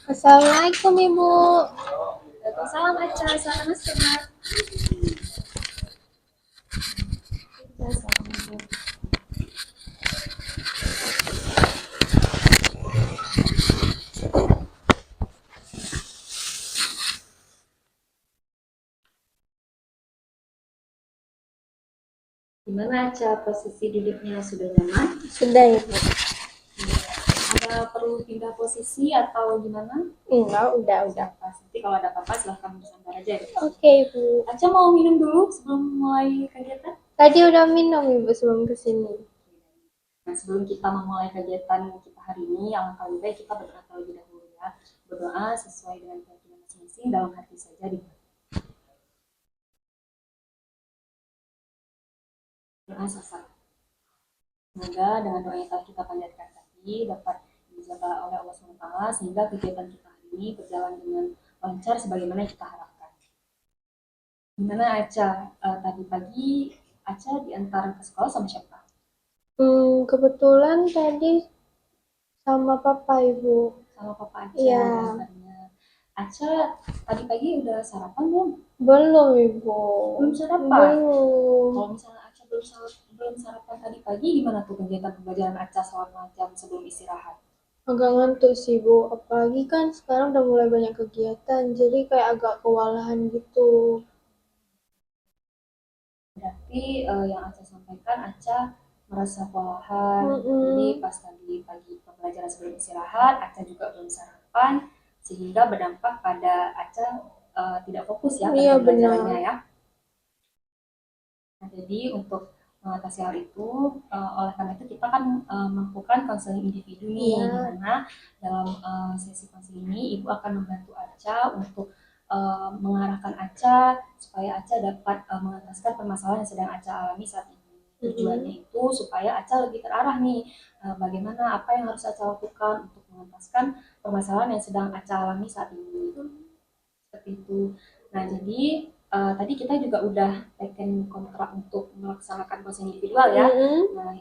Assalamualaikum Ibu. Waalaikumsalam Aca, salam sehat. Gimana Aca, posisi duduknya sudah nyaman? Sudah Ibu. Ada perlu pindah posisi atau gimana? Enggak, udah. Pas nanti kalau ada apa-apa silahkan bersandar aja ya. Oke Ibu. Aca mau minum dulu sebelum mulai kegiatan? Tadi udah minum Ibu sebelum kesini. Nah, sebelum kita memulai kegiatan kita hari ini, alangkah lebih baik kita berdoa terlebih dahulu ya. Berdoa sesuai dengan keyakinan masing-masing dalam hati saja di doa sasar. Semoga dengan doa yang telah kita panjatkan tadi dapat dijaga oleh Allah SWT sehingga kegiatan kita hari ini berjalan dengan lancar sebagaimana yang kita harapkan. Gimana Aca? Tadi pagi Aca diantar ke sekolah sama siapa? Kebetulan tadi sama Papa Ibu. Sama Papa Aca. Iya. Aca tadi pagi udah sarapan belum? Belum Ibu. Belum sarapan? Belum. Kalau misalnya Aca belum sarapan tadi pagi, gimana tuh kegiatan pembelajaran Aca selama jam sebelum istirahat? Agak ngantuk sih Bu. Apalagi kan sekarang udah mulai banyak kegiatan, jadi kayak agak kewalahan gitu. Berarti yang Aca sampaikan, Aca merasa kewalahan. Jadi pas tadi pagi pembelajaran sebelum istirahat, Aca juga belum sarapan, sehingga berdampak pada Aca tidak fokus ya pada Iya pembelajarannya benar. ya. Nah, jadi untuk mengatasi hal itu, oleh karena itu kita kan melakukan konseling individu nih, Iya. di mana dalam sesi konseling ini Ibu akan membantu Aca untuk mengarahkan Aca supaya Aca dapat mengentaskan permasalahan yang sedang Aca alami saat ini. Tujuannya itu supaya Aca lebih terarah nih, bagaimana apa yang harus Aca lakukan untuk mengentaskan permasalahan yang sedang Aca alami saat ini. Seperti itu. Nah, jadi tadi kita juga udah taken kontrak untuk melaksanakan konseling individual ya. Nah,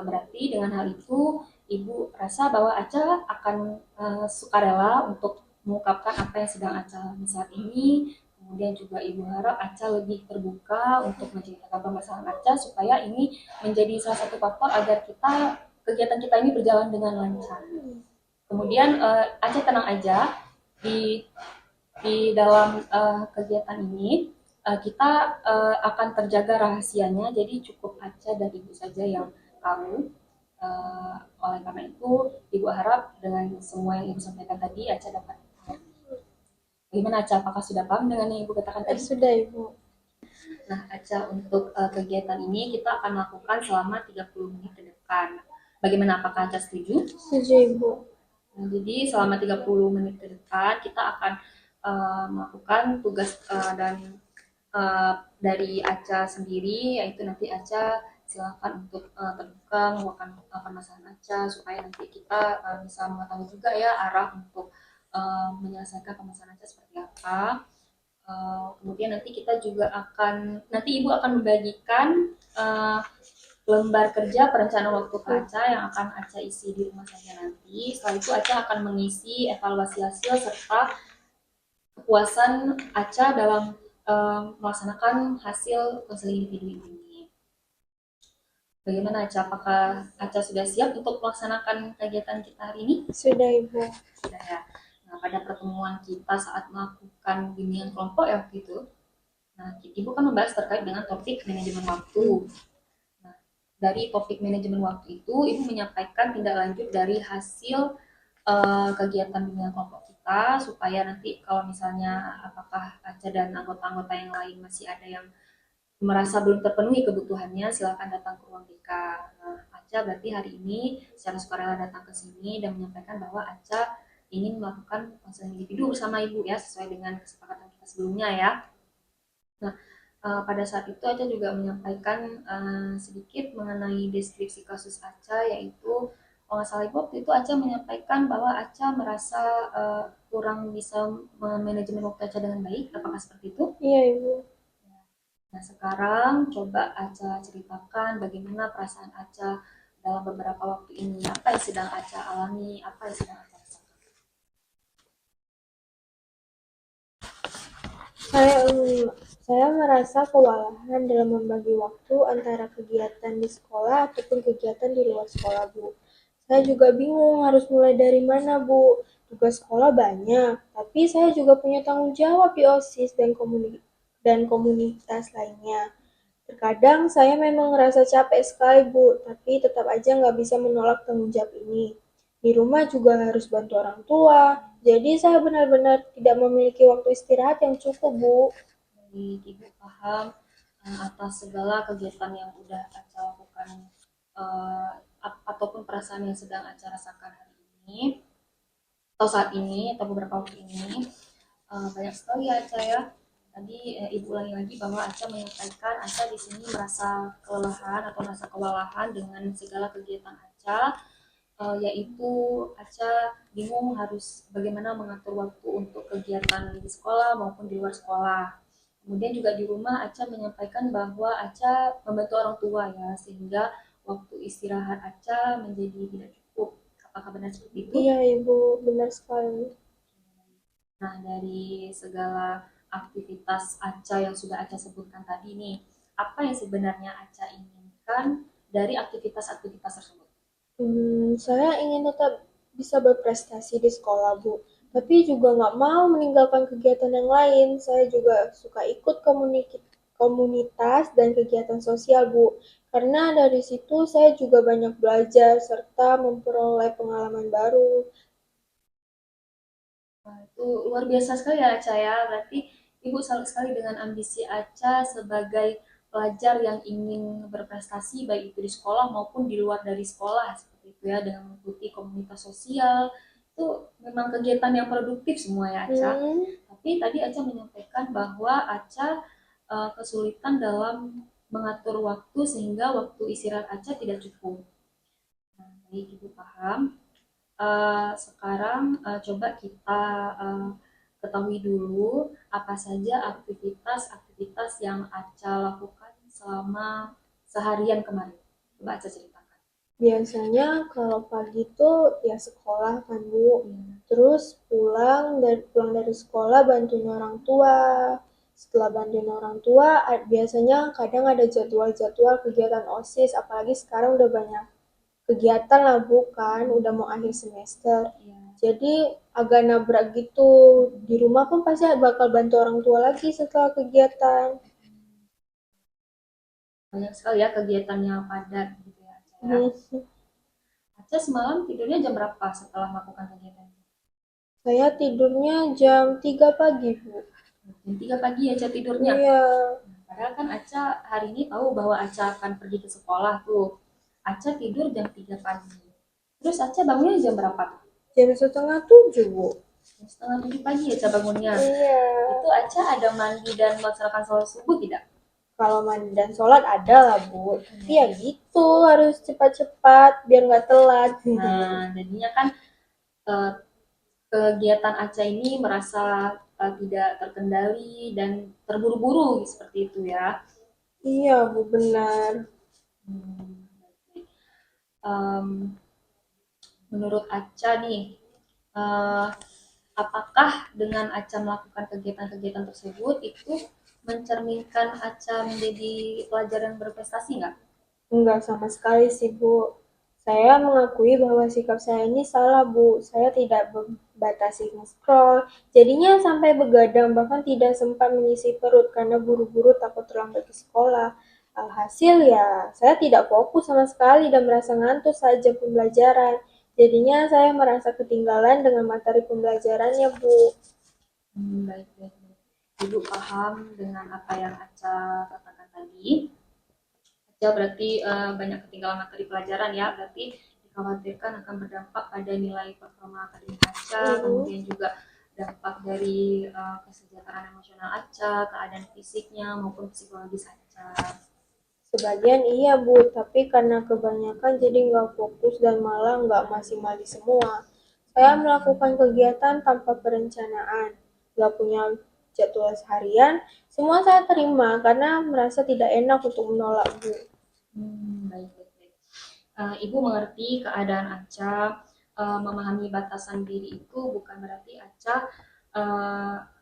berarti dengan hal itu Ibu rasa bahwa Aca akan sukarela untuk mengungkapkan apa yang sedang Aca alami saat ini. Kemudian juga Ibu harap Aca lebih terbuka untuk menceritakan permasalahan Aca supaya ini menjadi salah satu faktor agar kegiatan kita ini berjalan dengan lancar. Kemudian Aca tenang aja, di dalam kegiatan ini kita akan terjaga rahasianya, jadi cukup Aca dan Ibu saja yang tahu. Oleh karena itu, Ibu harap dengan semua yang Ibu sampaikan tadi, Aca dapat. Bagaimana Aca? Apakah sudah paham dengan yang Ibu katakan tadi? Sudah Ibu. Nah, Aca, untuk kegiatan ini kita akan lakukan selama 30 menit ke depan. Bagaimana? Apakah Aca setuju? Setuju Ibu. Nah, jadi selama 30 menit ke depan kita akan melakukan tugas dan dari Aca sendiri, yaitu nanti Aca silakan untuk terbuka melakukan permasalahan Aca supaya nanti kita bisa mengetahui juga ya arah untuk menyelesaikan permasalahan Aca seperti apa. Kemudian nanti kita juga nanti Ibu akan membagikan lembar kerja perencanaan waktu ke Aca yang akan Aca isi di rumah saja nanti. Setelah itu Aca akan mengisi evaluasi hasil serta kepuasan Aca dalam melaksanakan hasil konseling individu ini. Bagaimana Aca? Apakah Aca sudah siap untuk melaksanakan kegiatan kita hari ini? Sudah Ibu. Sudah ya. Nah, pada pertemuan kita saat melakukan bimbingan kelompok ya waktu itu, nah, Ibu kan membahas terkait dengan topik manajemen waktu. Nah, dari topik manajemen waktu itu, Ibu menyampaikan tindak lanjut dari hasil kegiatan bimbingan kelompok kita supaya nanti kalau misalnya apakah Aca dan anggota-anggota yang lain masih ada yang merasa belum terpenuhi kebutuhannya, silakan datang ke ruang BK. Nah, Aca berarti hari ini secara sukarela datang ke sini dan menyampaikan bahwa Aca ingin melakukan konseling individu bersama Ibu ya, sesuai dengan kesepakatan kita sebelumnya ya. Nah, pada saat itu Aca juga menyampaikan sedikit mengenai deskripsi kasus Aca, yaitu kalau nggak salah Ibu waktu itu Aca menyampaikan bahwa Aca merasa kurang bisa manajemen waktu Aca dengan baik. Apakah seperti itu? Iya Ibu. Nah, sekarang coba Aca ceritakan bagaimana perasaan Aca dalam beberapa waktu ini. Apa yang sedang Aca alami, apa yang sedang Aca rasakan. Saya, saya merasa kewalahan dalam membagi waktu antara kegiatan di sekolah ataupun kegiatan di luar sekolah, Bu. Saya juga bingung harus mulai dari mana, Bu. Tugas sekolah banyak, tapi saya juga punya tanggung jawab di OSIS dan komunitas lainnya. Terkadang saya memang ngerasa capek sekali, Bu, tapi tetap aja nggak bisa menolak tanggung jawab ini. Di rumah juga harus bantu orang tua, jadi saya benar-benar tidak memiliki waktu istirahat yang cukup, Bu. Baik, Ibu paham atas segala kegiatan yang udah Aca lakukan uh, ataupun perasaan yang sedang Aca rasakan hari ini atau saat ini atau beberapa waktu ini. Banyak sekali ya Aca ya. Tadi Ibu ulangi lagi bahwa Aca menyampaikan Aca di sini merasa kelelahan atau merasa kewalahan dengan segala kegiatan Aca, yaitu Aca bingung harus bagaimana mengatur waktu untuk kegiatan di sekolah maupun di luar sekolah. Kemudian juga di rumah Aca menyampaikan bahwa Aca membantu orang tua ya, sehingga waktu istirahat Aca menjadi tidak cukup. Apakah benar seperti itu? Iya, Ibu, benar sekali. Nah, dari segala aktivitas Aca yang sudah Aca sebutkan tadi nih, apa yang sebenarnya Aca inginkan dari aktivitas-aktivitas tersebut? Saya ingin tetap bisa berprestasi di sekolah, Bu. Tapi juga nggak mau meninggalkan kegiatan yang lain. Saya juga suka ikut komunitas dan kegiatan sosial, Bu. Karena dari situ saya juga banyak belajar serta memperoleh pengalaman baru. Wah, itu luar biasa sekali ya Aca ya. Berarti Ibu salut sekali dengan ambisi Aca sebagai pelajar yang ingin berprestasi baik itu di sekolah maupun di luar dari sekolah seperti itu ya dengan mengikuti komunitas sosial. Itu memang kegiatan yang produktif semua ya Aca. Hmm, Tapi tadi Aca menyampaikan bahwa Aca kesulitan dalam mengatur waktu sehingga waktu istirahat Aca tidak cukup. Nah, baik Ibu paham. Sekarang coba kita uh, ketahui dulu apa saja aktivitas-aktivitas yang Aca lakukan selama seharian kemarin. Coba Aca ceritakan. Biasanya kalau pagi tuh ya sekolah kan, Bu. Hmm. Terus pulang dari sekolah bantuin orang tua. Setelah bantuin orang tua, biasanya kadang ada jadwal-jadwal kegiatan OSIS, apalagi sekarang udah banyak kegiatan lah, Bu, kan, udah mau akhir semester. Ya, Jadi agak nabrak gitu. Di rumah pun pasti bakal bantu orang tua lagi setelah kegiatan. banyak sekali ya kegiatan yang padat gitu ya Aca ya. Aca semalam tidurnya jam berapa setelah melakukan kegiatan? Saya tidurnya jam 3 pagi, Bu. Jam 3 pagi Aca tidurnya. Iya, Padahal kan Aca hari ini tahu bahwa Aca akan pergi ke sekolah tuh. Aca tidur jam 3 pagi. Terus Aca bangunnya jam berapa tuh? jam setengah 7, Bu. Jam setengah 7 pagi Aca bangunnya. Iya, Itu Aca ada mandi dan melaksanakan sholat subuh tidak? kalau mandi dan sholat ada lah, Bu. Tapi ya gitu, harus cepat-cepat biar nggak telat. Nah, jadinya kan eh, kegiatan Aca ini merasa tidak terkendali dan terburu-buru seperti itu ya. Iya, Bu, benar. Hmm. Em, Menurut Aca nih, eh, apakah dengan Aca melakukan kegiatan-kegiatan tersebut itu mencerminkan Aca menjadi pelajar yang berprestasi nggak? Enggak sama sekali sih, Bu. Saya mengakui bahwa sikap saya ini salah, Bu. Saya tidak membatasi nge-scroll. Jadinya sampai begadang, bahkan tidak sempat mengisi perut karena buru-buru takut terlambat ke sekolah. Alhasil ya, saya tidak fokus sama sekali dan merasa ngantuk saja pembelajaran. Jadinya saya merasa ketinggalan dengan materi pembelajarannya, Bu. Baik, baik, baik. Ibu paham dengan apa yang Aca katakan tadi. Aca berarti banyak ketinggalan materi pelajaran ya, berarti dikhawatirkan akan berdampak pada nilai performa akademik Aca, Mhm. kemudian juga dampak dari kesejahteraan emosional Aca, keadaan fisiknya maupun psikologis Aca. Sebagian iya, Bu, tapi karena kebanyakan jadi nggak fokus dan malah nggak maksimal di semua. Saya melakukan kegiatan tanpa perencanaan, nggak punya jadwal harian, semua saya terima karena merasa tidak enak untuk menolak, Bu. Baik, baik, baik. Ibu mengerti keadaan Aca, memahami batasan diri itu bukan berarti Aca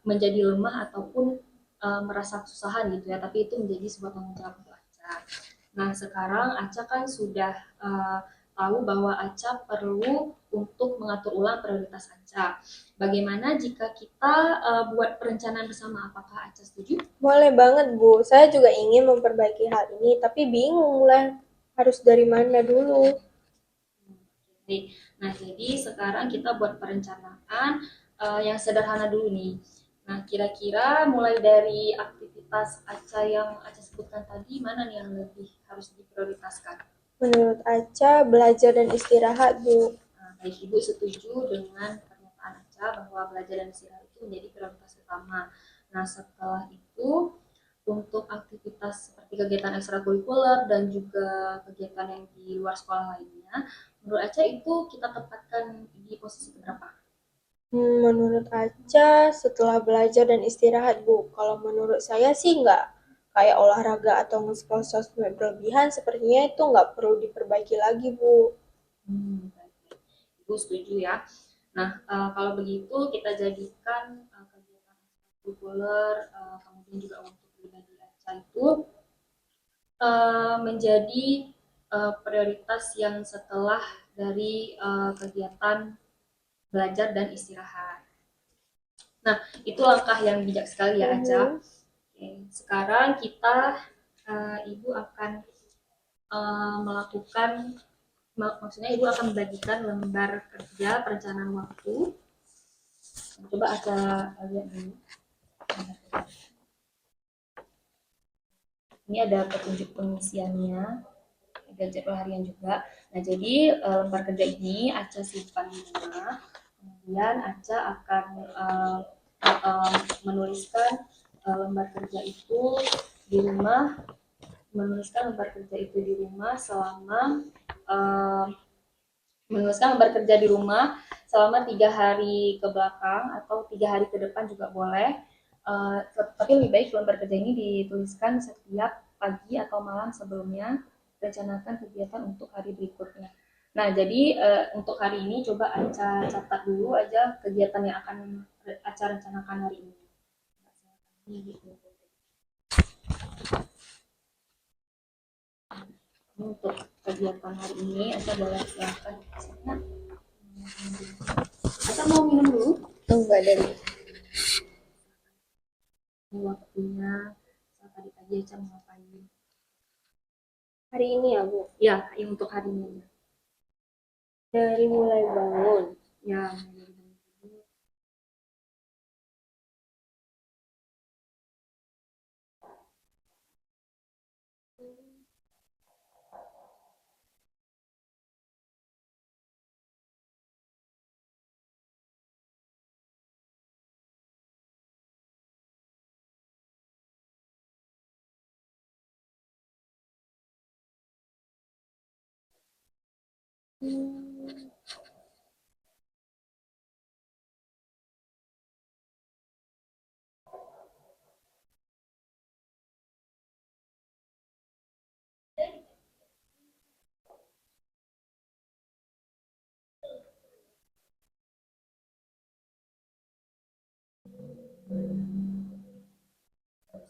menjadi lemah ataupun merasa kesusahan gitu ya, tapi itu menjadi sebuah tanggung jawab untuk Aca. Nah sekarang Aca kan sudah tahu bahwa Aca perlu untuk mengatur ulang prioritas Aca. Bagaimana jika kita buat perencanaan bersama? Apakah Aca setuju? Boleh banget, Bu. Saya juga ingin memperbaiki hal ini, tapi bingung lah harus dari mana dulu. Nah, jadi sekarang kita buat perencanaan yang sederhana dulu nih. Nah, kira-kira mulai dari aktivitas Aca yang Aca sebutkan tadi, mana nih yang lebih harus diprioritaskan? Menurut Aca, belajar dan istirahat, Bu. Nah, baik Ibu setuju dengan pernyataan Aca bahwa belajar dan istirahat itu menjadi prioritas utama. Nah, setelah itu untuk aktivitas seperti kegiatan ekstrakurikuler dan juga kegiatan yang di luar sekolah lainnya, menurut Aca itu kita tempatkan di posisi berapa? Menurut Aca, setelah belajar dan istirahat, Bu. Kalau menurut saya sih nggak kayak olahraga atau nge-scroll sosmed berlebihan, sepertinya itu nggak perlu diperbaiki lagi, Bu. Ibu setuju ya. Nah, kalau begitu kita jadikan kegiatan ekstrakurikuler, kemudian juga untuk pribadi Aca itu menjadi prioritas yang setelah dari kegiatan belajar dan istirahat. Nah, itu langkah yang bijak sekali ya, Aca. Mhm. Oke, sekarang kita, Ibu akan melakukan, maksudnya Ibu akan membagikan lembar kerja perencanaan waktu. Coba Aca lihat dulu. Ini ada petunjuk pengisiannya, ada jadwal harian juga. Nah, jadi lembar kerja ini Aca simpan di rumah. Kemudian Aca akan menuliskan lembar kerja itu di rumah, selama uh, menuliskan lembar kerja di rumah selama 3 hari ke belakang atau 3 hari ke depan juga boleh. Tapi lebih baik lembar kerja ini dituliskan setiap pagi atau malam sebelumnya rencanakan kegiatan untuk hari berikutnya. Nah, jadi untuk hari ini coba Aca catat dulu aja kegiatan yang akan Aca rencanakan hari ini. Untuk kegiatan hari ini Aca boleh silakan. Aca mau minum dulu? Enggak dari Waktunya saat tadi pagi Aca mau ngapain? hari ini ya, Bu. Ya, untuk hari ini. Dari mulai bangun. Ya,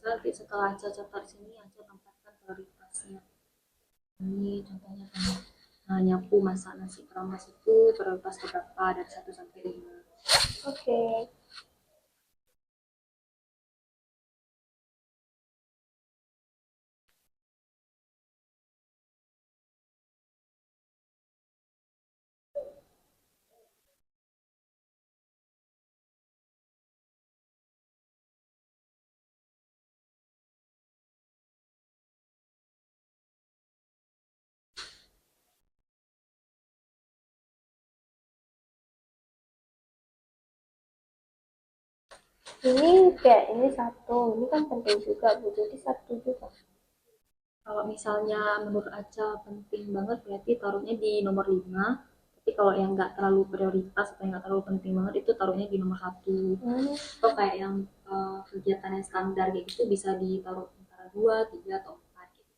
nanti setelah Aca catat sini, Aca tempatkan prioritasnya. Ini contohnya kan, nyapu masak nasi keramas itu prioritas berapa dari 1 sampai 5. Oke. Ini kayak ini satu, ini kan penting juga, Bu. Jadi satu juga. Kalau misalnya menurut Aca penting banget berarti taruhnya di nomor 5. Tapi kalau yang nggak terlalu prioritas atau yang nggak terlalu penting banget itu taruhnya di nomor 1. Atau kayak yang kegiatan yang standar kayak gitu bisa ditaruh antara 2, 3, atau 4 gitu.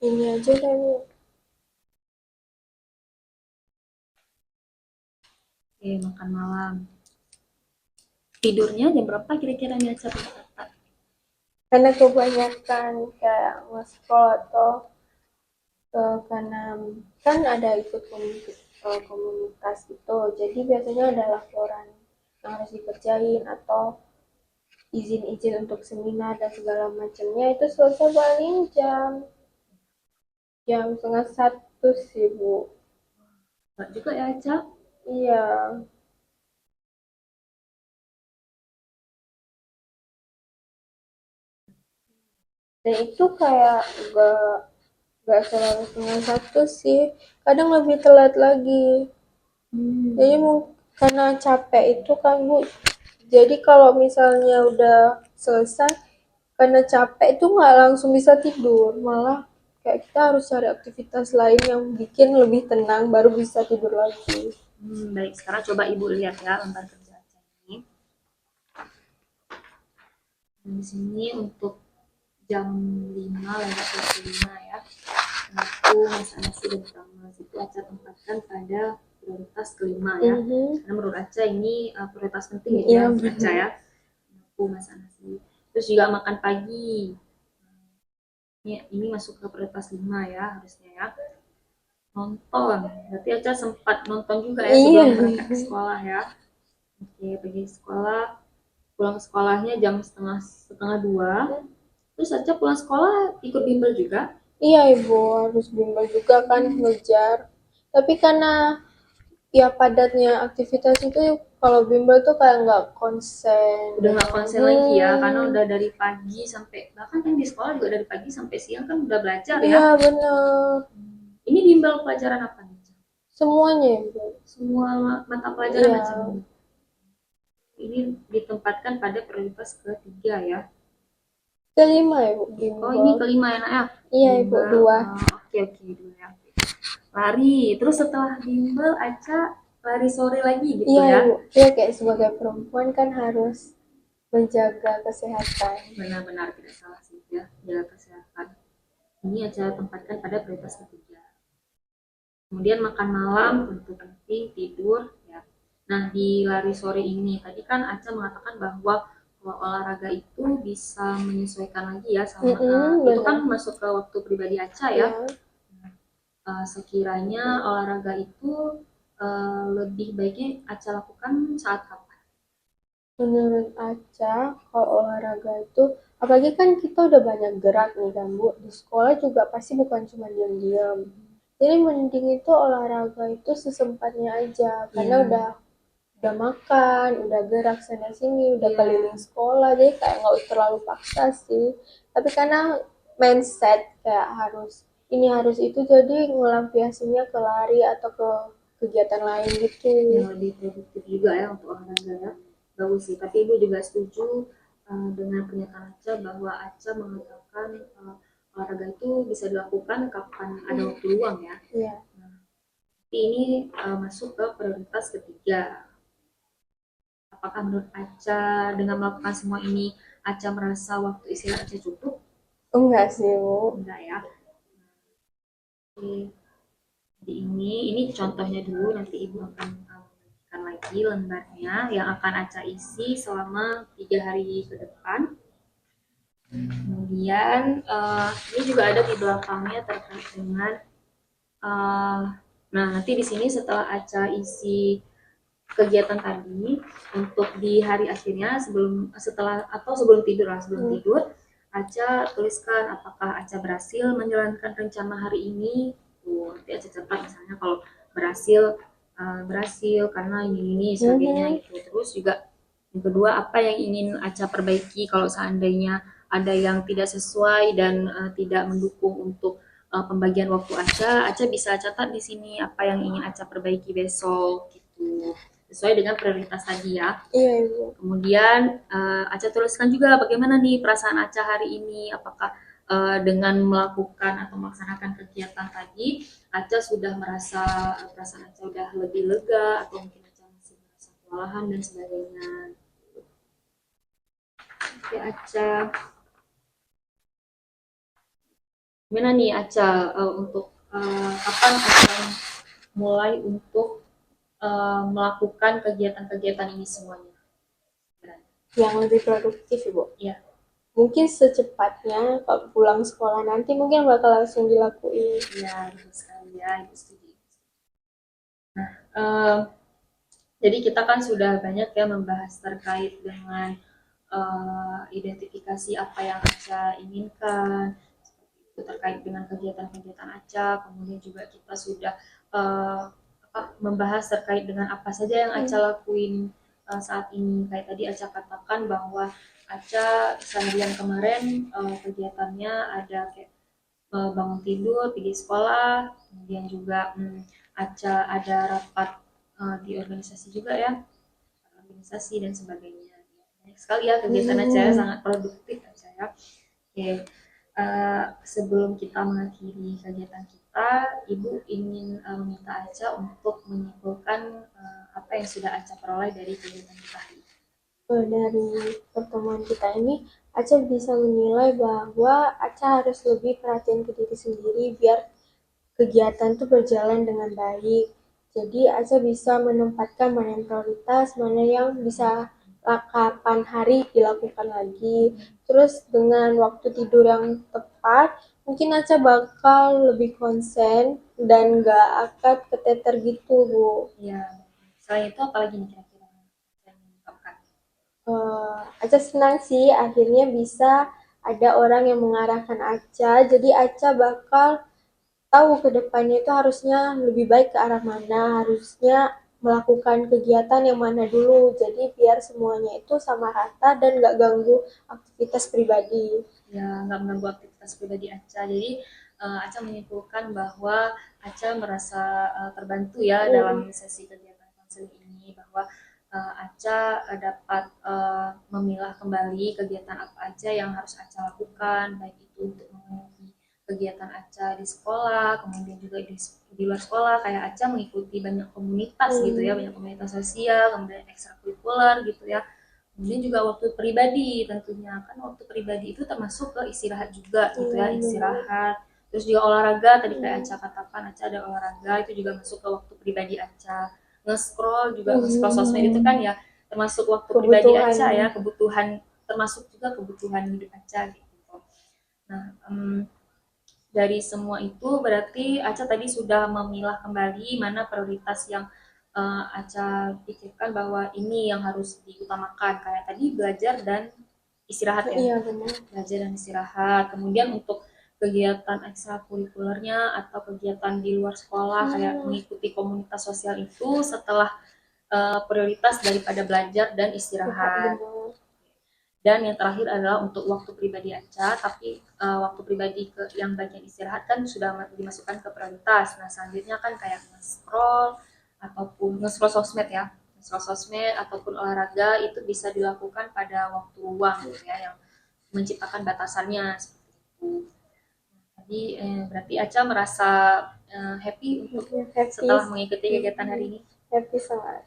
ini aja deh Bu. Oke, makan malam. Tidurnya jam berapa kira-kira nih Aca? Karena kebanyakan kayak nge-scroll atau karena kan ada ikut komunitas gitu, jadi biasanya ada laporan yang harus dikerjain atau izin-izin untuk seminar dan segala macamnya itu selesai paling jam setengah satu sih Bu. Enggak juga ya Aca? Iya, dan itu kayak gak selalu setengah satu sih, kadang lebih telat lagi. Jadi karena capek itu kan Bu, jadi kalau misalnya udah selesai karena capek itu nggak langsung bisa tidur, malah kayak kita harus cari aktivitas lain yang bikin lebih tenang baru bisa tidur lagi. Baik, sekarang coba Ibu lihat ya lembar kerja Aca ini. Di sini untuk jam 5 lewat 25 ya. Aku masak nasi dan tamas itu Aca tempatkan pada prioritas kelima ya. Karena menurut Aca ini prioritas penting gitu ya untuk Aca ya. Aku masak nasi. Terus juga makan pagi. Ini masuk ke prioritas 5 ya harusnya ya. Nonton. Berarti Aca sempat nonton juga ya sebelum berangkat ke sekolah ya. Oke, pergi sekolah. Pulang ke sekolahnya jam setengah 2. Terus Aca pulang sekolah ikut bimbel juga. Iya Ibu, harus bimbel juga kan ngejar. Tapi karena ya padatnya aktivitas itu kalau bimbel tuh kayak nggak konsen. Udah nggak konsen lagi ya, karena udah dari pagi sampai, bahkan kan di sekolah juga dari pagi sampai siang kan udah belajar ya. Iya bener. Ini bimbel pelajaran apa nih? Semuanya Ibu. Semua mata pelajaran Iya. Aca bimbel. Ini ditempatkan pada prioritas ketiga ya. Kelima Ibu Oh ini bimbel. kelima ya nak ya? Iya Ibu, Bimbel, dua. oke oke dua ya. Lari, terus setelah bimbel Aca lari sore lagi gitu Iya ya? Ibu, ya kayak sebagai perempuan kan harus menjaga kesehatan. Benar-benar tidak salah sih ya, jaga kesehatan. Ini Aca tempatkan pada prioritas ketiga. Kemudian makan malam tentu penting, tidur ya. Nah di lari sore ini tadi kan Aca mengatakan bahwa kalau olahraga itu bisa menyesuaikan lagi ya sama itu kan masuk ke waktu pribadi Aca ya. Iya. Sekiranya olahraga itu lebih baiknya Aca lakukan saat kapan? Menurut Aca, kalau olahraga itu, apalagi kan kita udah banyak gerak nih kan Bu, di sekolah juga pasti bukan cuma diam-diam. Jadi mending itu olahraga itu sesempatnya aja, karena udah makan, udah gerak sana sini, udah keliling sekolah, jadi kayak nggak terlalu paksa sih. Tapi karena mindset kayak harus ini harus itu, jadi ngelampiasinya ke lari atau ke kegiatan lain gitu. Yang lebih produktif juga ya untuk olahraga ya. Bagus sih, tapi Ibu juga setuju dengan pernyataan Aca bahwa Aca mengatakan olahraga itu bisa dilakukan kapan ada waktu luang ya. Iya. Tapi ini masuk ke prioritas ketiga. Apakah menurut Aca dengan melakukan semua ini Aca merasa waktu istirahat Aca cukup? Enggak sih Bu. Enggak ya. Oke. Jadi ini contohnya dulu, nanti Ibu akan memberikan lagi lembarnya yang akan Aca isi selama 3 hari ke depan. Kemudian ini juga ada di belakangnya terkait dengan nah nanti di sini setelah Aca isi kegiatan tadi untuk di hari akhirnya sebelum tidur lah, sebelum tidur Aca tuliskan apakah Aca berhasil menjalankan rencana hari ini. Tuh nanti Aca catat misalnya kalau berhasil karena ini sebagainya itu. Terus juga yang kedua apa yang ingin Aca perbaiki kalau seandainya ada yang tidak sesuai dan tidak mendukung untuk pembagian waktu Aca bisa catat di sini apa yang ingin Aca perbaiki besok gitu sesuai dengan prioritas tadi ya. Iya Ibu. Kemudian Aca tuliskan juga bagaimana nih perasaan Aca hari ini, apakah dengan melakukan atau melaksanakan kegiatan tadi Aca sudah merasa perasaan Aca sudah lebih lega atau mungkin Aca masih merasa kewalahan dan sebagainya. Oke Aca. Gimana nih Aca, untuk kapan akan mulai untuk melakukan kegiatan-kegiatan ini semuanya? Yang lebih produktif, Ibu. Ya, Mungkin secepatnya kalau pulang sekolah nanti mungkin bakal langsung dilakuin. ya betul sekali ya, Ibu setuju. Eh, jadi kita kan sudah banyak ya membahas terkait dengan identifikasi apa yang Aca inginkan, itu terkait dengan kegiatan-kegiatan Aca, kemudian juga kita sudah uh, membahas terkait dengan apa saja yang Aca lakuin saat ini. Kayak tadi Aca katakan bahwa Aca seharian kemarin kegiatannya ada kayak bangun tidur, pergi sekolah, kemudian juga Aca ada rapat di organisasi juga ya, organisasi dan sebagainya. Banyak sekali ya kegiatan Aca, sangat produktif Aca ya. Oke, sebelum kita mengakhiri kegiatan kita, Ibu ingin meminta Aca untuk menyimpulkan apa yang sudah Aca peroleh dari kegiatan kita hari ini. Dari pertemuan kita ini, Aca bisa menilai bahwa Aca harus lebih perhatian ke diri sendiri biar kegiatan itu berjalan dengan baik. Jadi Aca bisa menempatkan mana yang prioritas, mana yang bisa kapan hari dilakukan lagi. Terus dengan waktu tidur yang tepat, mungkin Aca bakal lebih konsen dan gak akan keteter gitu, Bu. Ya, selain itu apalagi nih kira-kira yang mengungkapkan? Aca senang sih akhirnya bisa ada orang yang mengarahkan Aca. Jadi Aca bakal tahu ke depannya itu harusnya lebih baik ke arah mana, harusnya melakukan kegiatan yang mana dulu. Jadi biar semuanya itu sama rata dan nggak ganggu aktivitas pribadi. Ya, nggak mengganggu aktivitas pribadi Aca. Jadi Aca menyimpulkan bahwa Aca merasa terbantu ya dalam sesi kegiatan konseling ini, bahwa Aca dapat memilah kembali kegiatan apa aja yang harus Aca lakukan, baik itu untuk memenuhi kegiatan Aca di sekolah, kemudian juga di luar sekolah, kayak Aca mengikuti banyak komunitas gitu ya, banyak komunitas sosial, kemudian ekstrakurikuler gitu ya. Kemudian juga waktu pribadi, tentunya kan waktu pribadi itu termasuk ke istirahat juga gitu ya, istirahat. Terus juga olahraga, tadi kayak Aca katakan, Aca ada olahraga, itu juga masuk ke waktu pribadi Aca. Nge-scroll juga, nge-scroll sosmed itu kan ya termasuk waktu pribadi Aca ya, kebutuhan, termasuk juga kebutuhan hidup Aca gitu. Nah, dari semua itu berarti Aca tadi sudah memilah kembali mana prioritas yang Aca pikirkan bahwa ini yang harus diutamakan, kayak tadi belajar dan istirahat ya. Iya benar. Belajar dan istirahat. Kemudian untuk kegiatan ekstrakurikulernya atau kegiatan di luar sekolah kayak mengikuti komunitas sosial itu setelah prioritas daripada belajar dan istirahat. Dan yang terakhir adalah untuk waktu pribadi Aca, tapi waktu pribadi ke yang bagian istirahat kan sudah dimasukkan ke prioritas. Nah, selanjutnya kan kayak nge-scroll ataupun nge-scroll sosmed ya. Nge-scroll sosmed ataupun olahraga itu bisa dilakukan pada waktu luang gitu ya, yang menciptakan batasannya seperti itu. Jadi berarti Aca merasa happy untuk setelah mengikuti kegiatan hari ini. Happy sangat.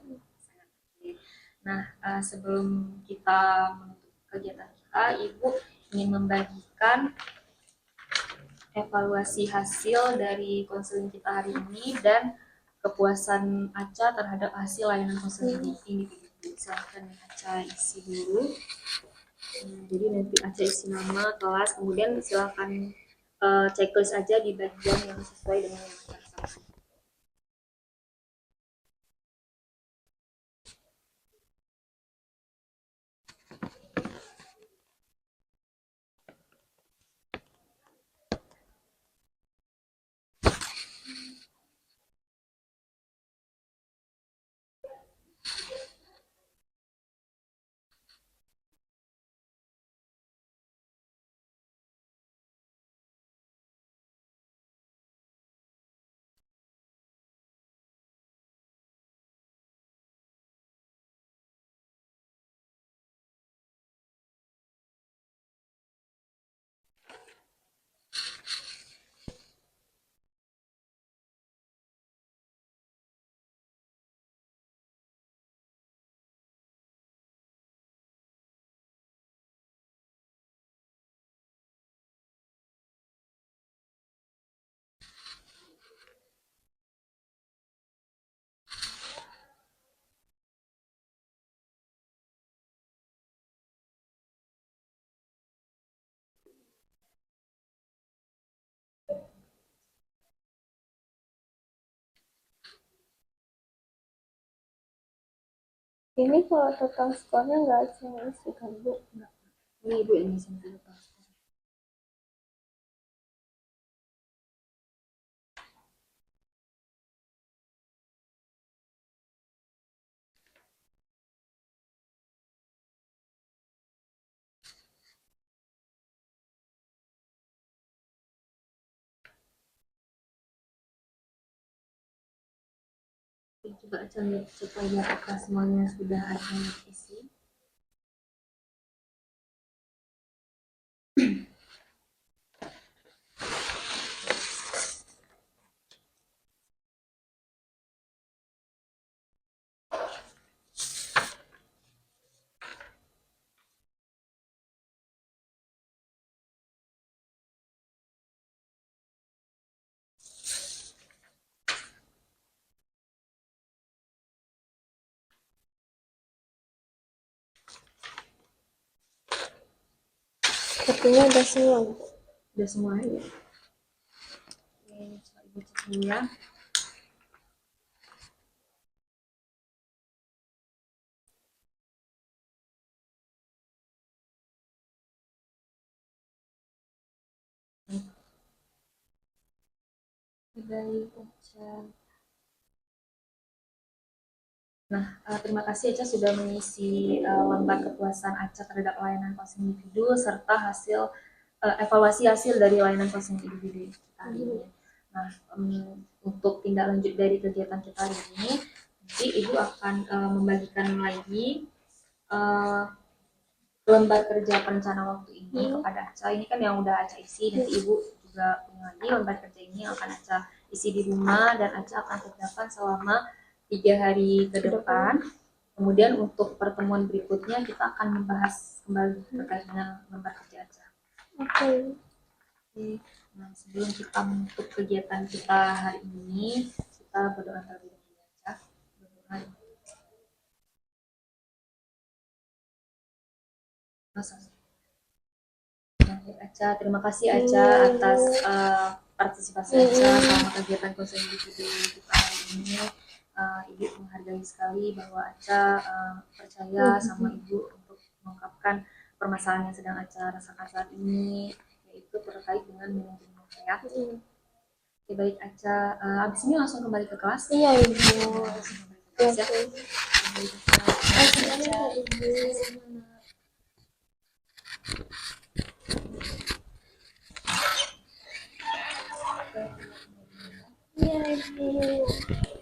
Nah, sebelum kita menutup kegiatan kita, Ibu ingin membagikan evaluasi hasil dari konseling kita hari ini dan kepuasan Aca terhadap hasil layanan konseling ini. Silahkan Aca isi dulu. Jadi nanti Aca isi nama, kelas, kemudian silakan checklist aja di bagian yang sesuai dengan yang Aca rasakan. Ini kalau total skornya nggak ada yang isi kan, Bu? Ini ibu yang ngisi dulu. Coba aja lihat supaya apakah semuanya sudah ada isi. Sepertinya udah semua, Bu. Udah semua ya. Oke, coba ibu cek dulu ya. Baik, Aca. Nah, terima kasih Aca sudah mengisi lembar kepuasan Aca terhadap layanan coaching individu serta hasil evaluasi hasil dari layanan coaching individu kita hari ini. Nah, untuk tindak lanjut dari kegiatan kita hari ini, nanti Ibu akan membagikan lagi uh, lembar kerja perencana waktu ini kepada Aca. Ini kan yang udah Aca isi, nanti Ibu juga punya lagi lembar kerja ini yang akan Aca isi di rumah dan Aca akan kerjakan selama 3 hari ke depan. Kemudian untuk pertemuan berikutnya kita akan membahas kembali terkait dengan lembar kerja Aca. Oke. Nah, sebelum kita menutup kegiatan kita hari ini, kita berdoa terlebih dahulu Aca. Berdoa. Aca, terima kasih Aca atas partisipasi Aca selama kegiatan konseling individu kita hari ini. Ibu menghargai sekali bahwa Aca percaya sama Ibu untuk mengungkapkan permasalahan yang sedang Aca rasakan saat ini, yaitu terkait dengan manajemen ya. Oke, baik Aca, abis ini langsung kembali ke kelas? Iya Ibu. Langsung kembali ke kelas ya. Baik Aca. Iya Ibu.